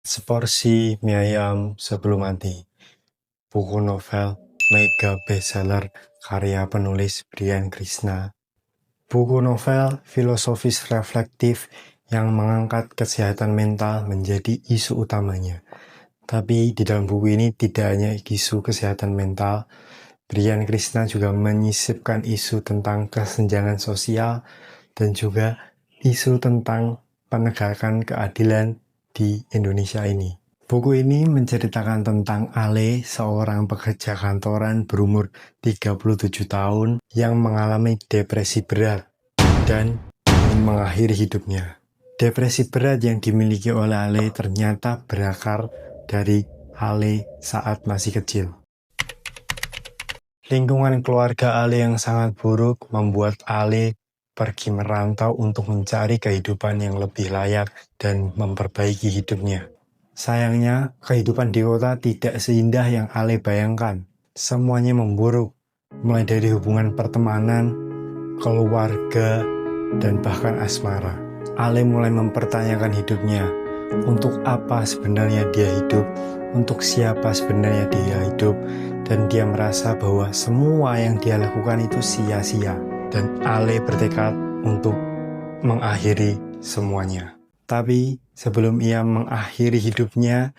Seporsi mie ayam sebelum mati. Buku novel mega bestseller karya penulis Brian Krishna. Buku novel filosofis reflektif yang mengangkat kesehatan mental menjadi isu utamanya. Tapi di dalam buku ini tidak hanya isu kesehatan mental, Brian Krishna juga menyisipkan isu tentang kesenjangan sosial dan juga isu tentang penegakan keadilan di Indonesia ini. Buku ini menceritakan tentang Ale, seorang pekerja kantoran berumur 37 tahun yang mengalami depresi berat dan ingin mengakhiri hidupnya. Depresi berat yang dimiliki oleh Ale ternyata berakar dari Ale saat masih kecil. Lingkungan keluarga Ale yang sangat buruk membuat Ale pergi merantau untuk mencari kehidupan yang lebih layak dan memperbaiki hidupnya. Sayangnya, kehidupan di kota tidak seindah yang Ale bayangkan. Semuanya memburuk, mulai dari hubungan pertemanan, keluarga, dan bahkan asmara. Ale mulai mempertanyakan hidupnya. Untuk apa sebenarnya dia hidup? Untuk siapa sebenarnya dia hidup? Dan dia merasa bahwa semua yang dia lakukan itu sia-sia. Dan Ale bertekad untuk mengakhiri semuanya. Tapi sebelum ia mengakhiri hidupnya,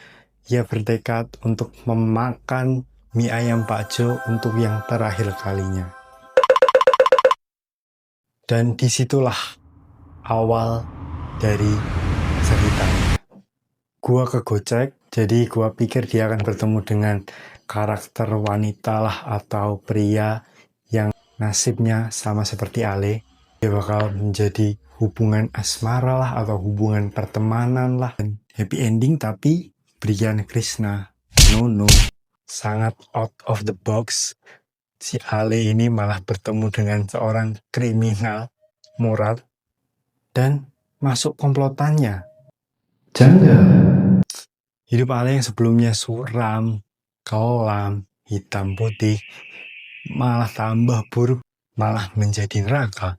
ia bertekad untuk memakan mie ayam Pak Jo untuk yang terakhir kalinya. Dan disitulah awal dari ceritanya. Gua kegocek, jadi gua pikir dia akan bertemu dengan karakter wanita lah atau pria yang nasibnya sama seperti Ale. Dia bakal menjadi hubungan asmara lah atau hubungan pertemanan lah. Dan happy ending, tapi Brian Krishna no, sangat out of the box. Si Ale ini malah bertemu dengan seorang kriminal moral dan masuk komplotannya. Janggal. Hidup Ale yang sebelumnya suram, kelam, hitam putih, malah tambah buruk, malah menjadi neraka.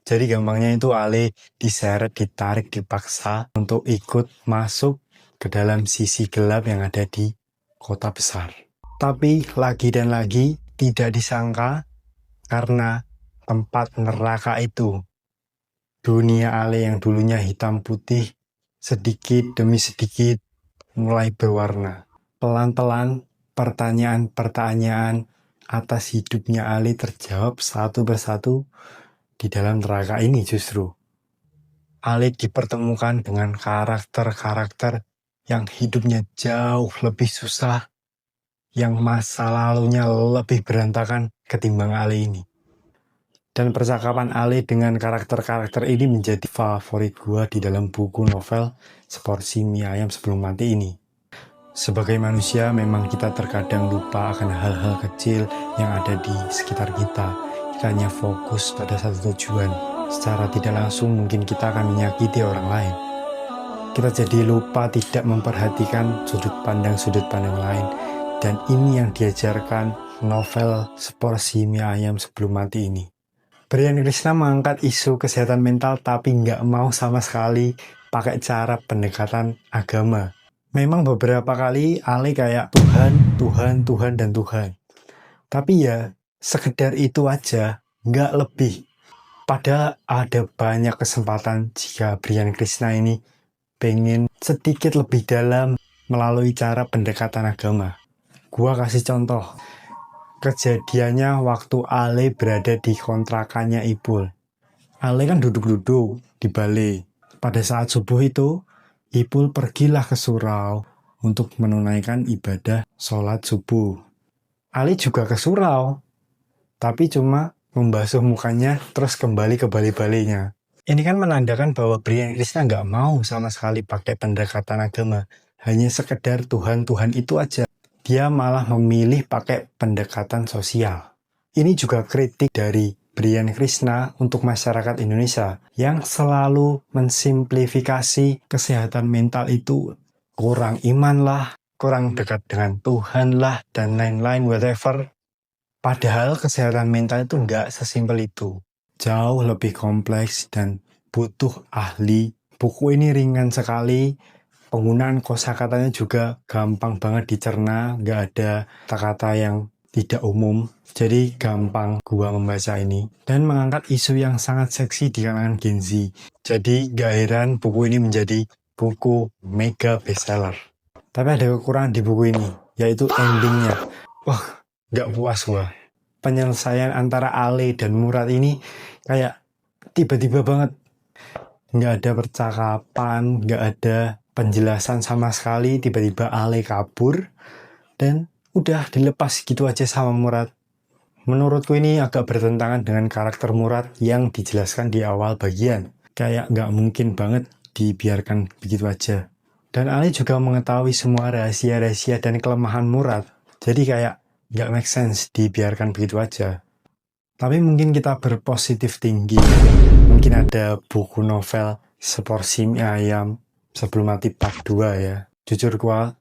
Jadi gampangnya itu Ale diseret, ditarik, dipaksa untuk ikut masuk ke dalam sisi gelap yang ada di kota besar. Tapi lagi dan lagi tidak disangka karena tempat neraka itu, dunia Ale yang dulunya hitam putih, sedikit demi sedikit mulai berwarna. Pelan-pelan pertanyaan-pertanyaan atas hidupnya Ale terjawab satu persatu di dalam neraka ini. Justru Ale dipertemukan dengan karakter-karakter yang hidupnya jauh lebih susah, yang masa lalunya lebih berantakan ketimbang Ale ini. Dan percakapan Ale dengan karakter-karakter ini menjadi favorit gua di dalam buku novel Seporsi Mie Ayam Sebelum Mati ini. Sebagai manusia memang kita terkadang lupa akan hal-hal kecil yang ada di sekitar kita. Kita hanya fokus pada satu tujuan. Secara tidak langsung mungkin kita akan menyakiti orang lain. Kita jadi lupa tidak memperhatikan sudut pandang lain. Dan ini yang diajarkan novel Seporsi Mie Ayam Sebelum Mati ini. Brian Krishna mengangkat isu kesehatan mental tapi nggak mau sama sekali pakai cara pendekatan agama. Memang beberapa kali Ale kayak Tuhan. Tapi ya sekedar itu aja, nggak lebih. Padahal ada banyak kesempatan jika Brian Krishna ini pengen sedikit lebih dalam melalui cara pendekatan agama. Gua kasih contoh. Kejadiannya waktu Ale berada di kontrakannya Ipul. Ale kan duduk-duduk di balai. Pada saat subuh itu, Ipul pergilah ke surau untuk menunaikan ibadah sholat subuh. Ale juga ke surau, tapi cuma membasuh mukanya terus kembali ke balai-balainya. Ini kan menandakan bahwa Brian Krishna nggak mau sama sekali pakai pendekatan agama. Hanya sekedar Tuhan itu aja. Dia malah memilih pakai pendekatan sosial. Ini juga kritik dari Brian Krishna untuk masyarakat Indonesia yang selalu mensimplifikasi kesehatan mental itu kurang iman lah, kurang dekat dengan Tuhan lah, dan lain-lain whatever. Padahal kesehatan mental itu nggak sesimpel itu. Jauh lebih kompleks dan butuh ahli. Buku ini ringan sekali, penggunaan kosakatanya juga gampang banget dicerna, nggak ada kata-kata yang tidak umum. Jadi gampang gua membaca ini. Dan mengangkat isu yang sangat seksi di kalangan Gen Z. Jadi gak heran buku ini menjadi buku mega bestseller. Tapi ada kekurangan di buku ini, yaitu endingnya. Wah, gak puas gua. Penyelesaian antara Ale dan Murad ini kayak tiba-tiba banget. Nggak ada percakapan, nggak ada penjelasan sama sekali, tiba-tiba Ale kabur, dan udah dilepas gitu aja sama Murad. Menurutku ini agak bertentangan dengan karakter Murad yang dijelaskan di awal bagian. Kayak nggak mungkin banget dibiarkan begitu aja. Dan Ale juga mengetahui semua rahasia-rahasia dan kelemahan Murad. Jadi kayak nggak make sense dibiarkan begitu aja. Tapi mungkin kita berpositif tinggi. Mungkin ada buku novel Seporsi Mie Ayam Sebelum Mati part 2 ya. Jujur gua,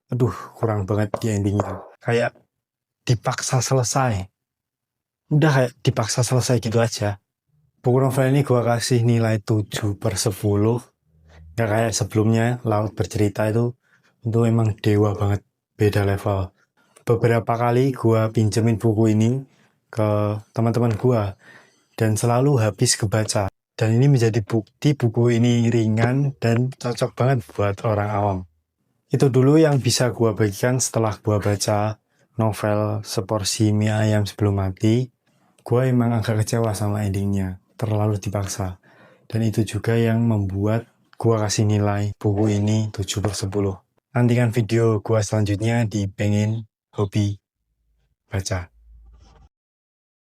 kurang banget di endingnya. Kayak dipaksa selesai. Udah kayak dipaksa selesai gitu aja. Buku novel ini gua kasih nilai 7/10. Gak kayak sebelumnya, Laut Bercerita itu emang dewa banget. Beda level. Beberapa kali gua pinjemin buku ini ke teman-teman gua dan selalu habis kebaca. Dan ini menjadi bukti buku ini ringan dan cocok banget buat orang awam. Itu dulu yang bisa gua bagikan setelah gua baca novel Seporsi Mie Ayam Sebelum Mati. Gua emang agak kecewa sama endingnya, terlalu dipaksa. Dan itu juga yang membuat gua kasih nilai buku ini 7/10. Nantikan video gua selanjutnya di Pengen Hobi Baca.